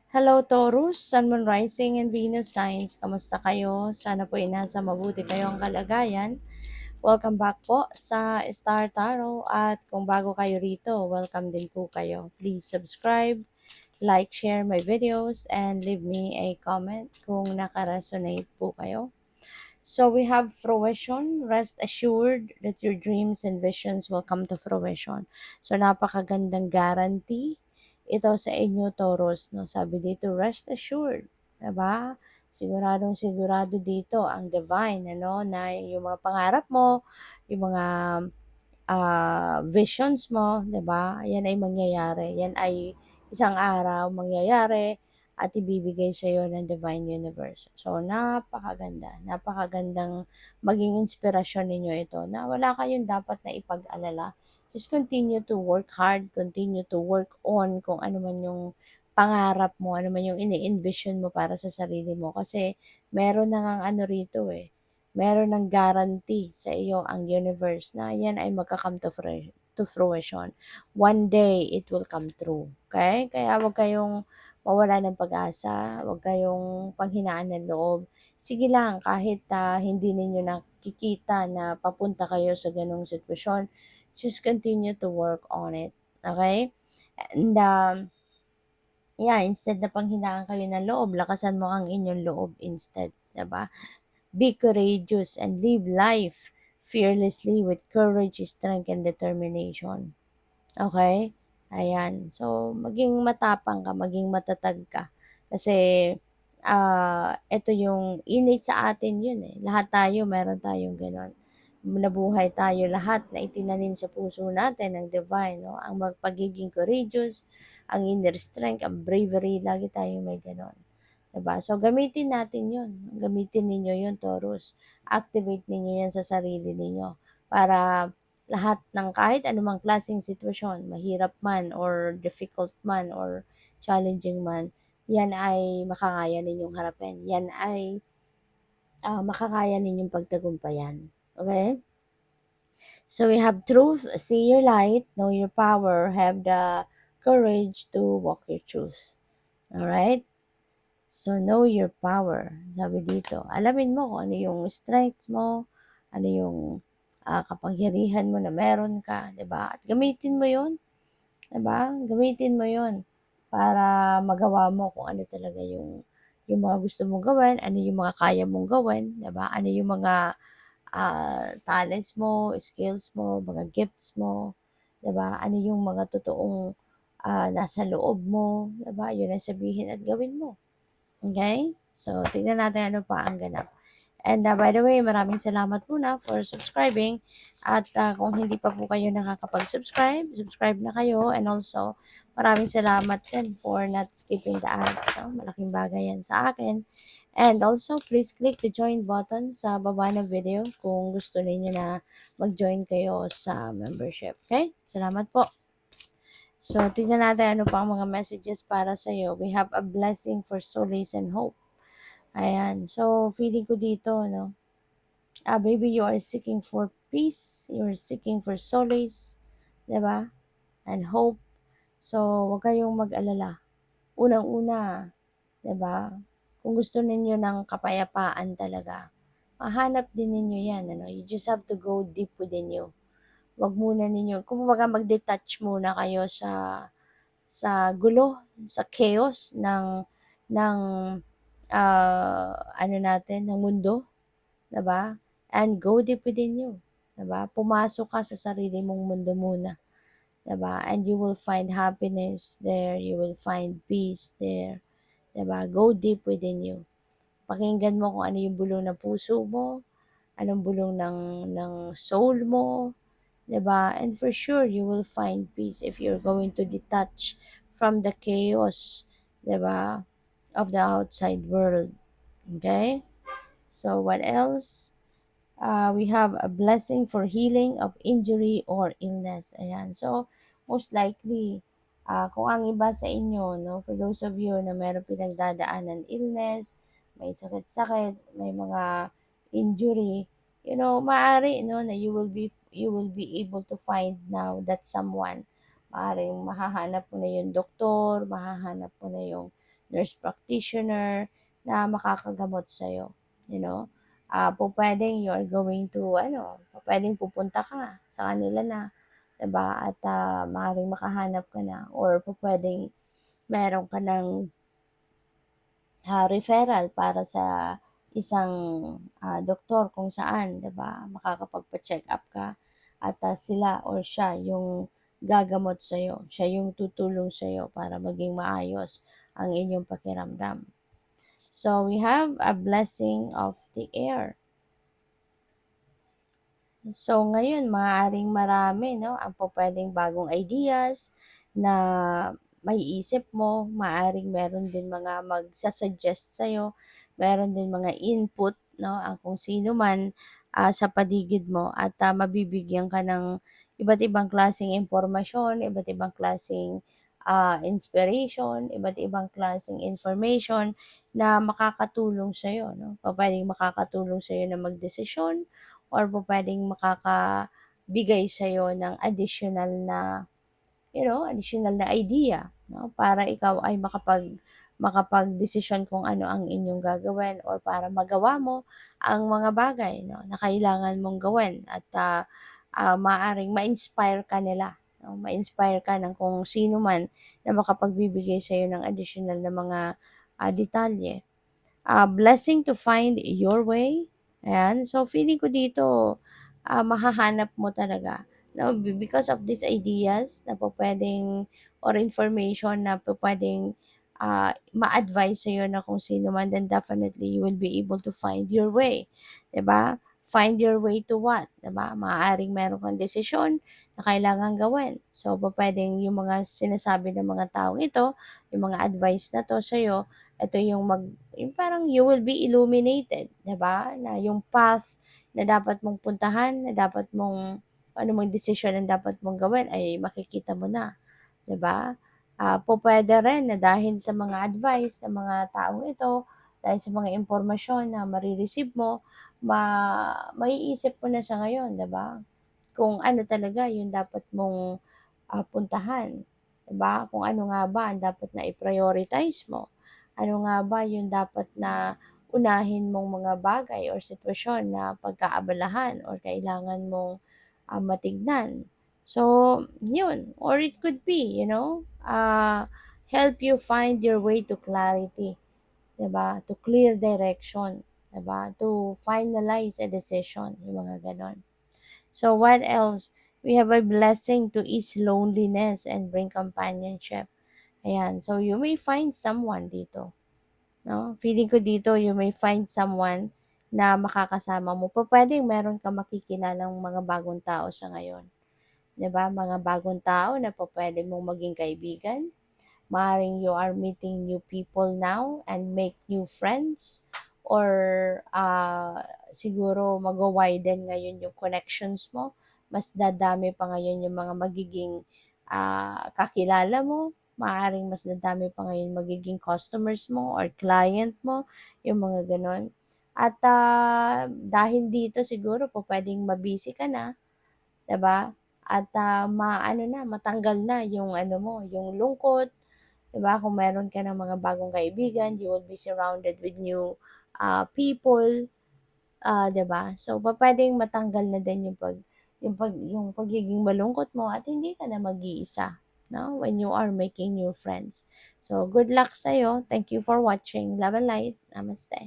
Hello Taurus, Sun, Moon, Rising, and Venus signs. Kamusta kayo? Sana po ay nasa mabuti kayong kalagayan. Welcome back po sa Star Tarot at kung bago kayo rito, welcome din po kayo. Please subscribe, like, share my videos, and leave me a comment kung nakaresonate po kayo. So we have fruition. Rest assured that your dreams and visions will come to fruition. So napakagandang guarantee ito sa inyo, Taurus. No? Sabi dito, rest assured. Diba? Siguradong sigurado dito ang divine, ano, na yung mga pangarap mo, yung mga visions mo, 'di ba? Yan ay mangyayari. Yan ay isang araw mangyayari at ibibigay sa iyo ng Divine Universe. So, napakaganda. Napakagandang maging inspirasyon ninyo ito na wala kayong dapat na ipag-alala. Just continue to work hard, continue to work on kung ano man yung pangarap mo, ano man yung ini-envision mo para sa sarili mo. Kasi meron na ngang ano rito meron ng guarantee sa iyo ang universe na yan ay magka-come to fruition. One day, it will come true. Okay? Kaya wag kayong mawala ng pag-asa, wag kayong panghinaan ng loob. Sige lang, kahit hindi ninyo nakikita na papunta kayo sa ganong sitwasyon, just continue to work on it. Okay? And, yeah, instead na panghinaan kayo ng loob, lakasan mo ang inyong loob instead. Diba? Be courageous and live life fearlessly with courage, strength, and determination. Okay? Ayan. So, maging matapang ka, maging matatag ka. Kasi, ito yung innate sa atin yun eh. Lahat tayo, meron tayong ganon. Nabuhay tayo lahat na itinanim sa puso natin ng divine. No? Ang pagiging courageous, ang inner strength, ang bravery, lagi tayong may ganon. Diba? So, gamitin natin yun. Gamitin ninyo yun, Taurus. Activate ninyo yan sa sarili ninyo para lahat ng kahit anumang klaseng sitwasyon, mahirap man or difficult man or challenging man, yan ay makakaya ninyong harapin. Yan ay makakaya ninyong pagtagumpayan. Okay? So we have truth, see your light, know your power, have the courage to walk your truth. Alright? So, know your power. Sabi dito, alamin mo kung ano yung strengths mo, ano yung kapangyarihan mo na meron ka, 'di ba? At gamitin mo 'yon, 'di ba? Gamitin mo 'yon para magawa mo kung ano talaga yung mga gusto mong gawin, ano yung mga kaya mong gawin, 'di ba? Ano yung mga talents mo, skills mo, mga gifts mo, 'di ba? Ano yung mga totoong nasa loob mo, 'di ba? Yun ang sabihin at gawin mo. Okay? So, tignan natin ano pa ang ganap. And by the way, maraming salamat muna for subscribing. At kung hindi pa po kayo nakakapag-subscribe, subscribe na kayo. And also, maraming salamat din for not skipping the ads. No? Malaking bagay yan sa akin. And also, please click the join button sa baba ng video kung gusto niyo na mag-join kayo sa membership. Okay? Salamat po. So, tignan natin ano pa ang mga messages para sa iyo. We have a blessing for solace and hope. Ayan. So, feeling ko dito, no? Baby, you are seeking for peace. You are seeking for solace. Diba? And hope. So, huwag kayong mag-alala. Unang-una, diba? Kung gusto ninyo ng kapayapaan talaga, mahanap din ninyo yan. Ano? You just have to go deep within you. Wag muna ninyo, kumbaga mag-detach muna kayo sa gulo, sa chaos ng ano natin, ng mundo, 'di ba? And go deep within you, 'di ba? Pumasok ka sa sarili mong mundo muna, 'di ba? And you will find happiness there, you will find peace there, 'di ba? Go deep within you. Pakinggan mo kung ano yung bulong ng puso mo, anong bulong ng soul mo, 'di ba? And for sure, you will find peace if you're going to detach from the chaos, 'di ba, of the outside world. Okay? So, what else? We have a blessing for healing of injury or illness. Ayan. So, most likely, kung ang iba sa inyo, no, for those of you na meron pinagdadaanan illness, may sakit-sakit, may mga injury, maaari, no, na you will be able to find now that someone. Maaring mahahanap mo na yung doktor, mahahanap mo na yung nurse practitioner na makakagamot sa'yo, you know. Pupuwedeng you are going to ano, pupuwedeng pupunta ka sa kanila na, 'di ba, at, maaaring makahanap ka na or pupuwedeng meron ka ng referral para sa isang doktor kung saan, 'di ba, makakapagpa-check-up ka at sila or siya yung gagamot sa'yo, siya yung tutulong sa'yo para maging maayos ang inyong pakiramdam. So, we have a blessing of the air. So, ngayon maaaring marami 'no, ang pupuwedeng bagong ideas na maiisip mo, maaaring meron din mga magsa-suggest sa'yo, meron din mga input 'no, ang kung sino man, sa paligid mo at, mabibigyan ka ng iba't ibang klaseng impormasyon, iba't ibang klaseng, inspiration, iba't ibang klaseng information na makakatulong sa'yo 'no, pupuwedeng makakatulong sa'yo na magdesisyon or pupuwedeng makakabigay sa'yo ng additional na, additional na idea 'no, para ikaw ay makapagdesisyon kung ano ang inyong gagawin or para magawa mo ang mga bagay 'no, na kailangan mong gawin at, maaaring ma-inspire ka nila 'no, ma-inspire ka ng kung sino man na makapagbibigay sa'yo ng additional na mga, detalye. Blessing to find your way. Ayan. So, feeling ko dito, mahahanap mo talaga, no? Because of these ideas na pupuwedeng or information na pupuwedeng, ma-advice sa'yo na kung sino man, then definitely you will be able to find your way, 'di ba? Find your way to what, 'di ba? Maaaring meron kang desisyon na kailangang gawin. So, pupuwedeng yung mga sinasabi ng mga taong ito, yung mga advice na 'to sa'yo, ito yung parang you will be illuminated, 'di ba? Na yung path na dapat mong puntahan, na dapat mong ano mang desisyon ang dapat mong gawin ay makikita mo na, 'di ba? Pupuwede rin na dahil sa mga advice ng mga taong ito, dahil sa mga impormasyon na mare-receive mo, maiisip mo na sa ngayon, 'di ba? Kung ano talaga yung dapat mong, puntahan, 'di ba? Kung ano nga ba ang dapat na i-prioritize mo. Ano nga ba yung dapat na unahin mong mga bagay or sitwasyon na pagkaabalahan or kailangan mong, matignan. So, yun. Or it could be, help you find your way to clarity, 'di ba? To clear direction, 'di ba? To finalize a decision, yung mga gano'n. So, what else? We have a blessing to ease loneliness and bring companionship. Ayan. So, you may find someone dito. No? Feeling ko dito, you may find someone na makakasama mo. Pwedeng meron ka makikilalang mga bagong tao sa ngayon. 'Di ba? Mga bagong tao na pwede mong maging kaibigan. Maaaring you are meeting new people now and make new friends or siguro mag-widen ngayon yung connections mo. Mas dadami pa ngayon yung mga magiging kakilala mo. Maaaring mas dadami pa ngayon magiging customers mo or client mo, yung mga ganon. At dahil dito siguro po pwedeng mabisi ka na, 'di ba? At maano na, matanggal na yung ano mo, yung lungkot, 'di ba? Kung meron ka ng mga bagong kaibigan, you will be surrounded with new people, 'di ba? So, pupuwedeng matanggal na din yung pagiging malungkot mo at hindi ka na mag-iisa, 'no, when you are making new friends. So, good luck sa'yo. Thank you for watching. Love and light. Namaste.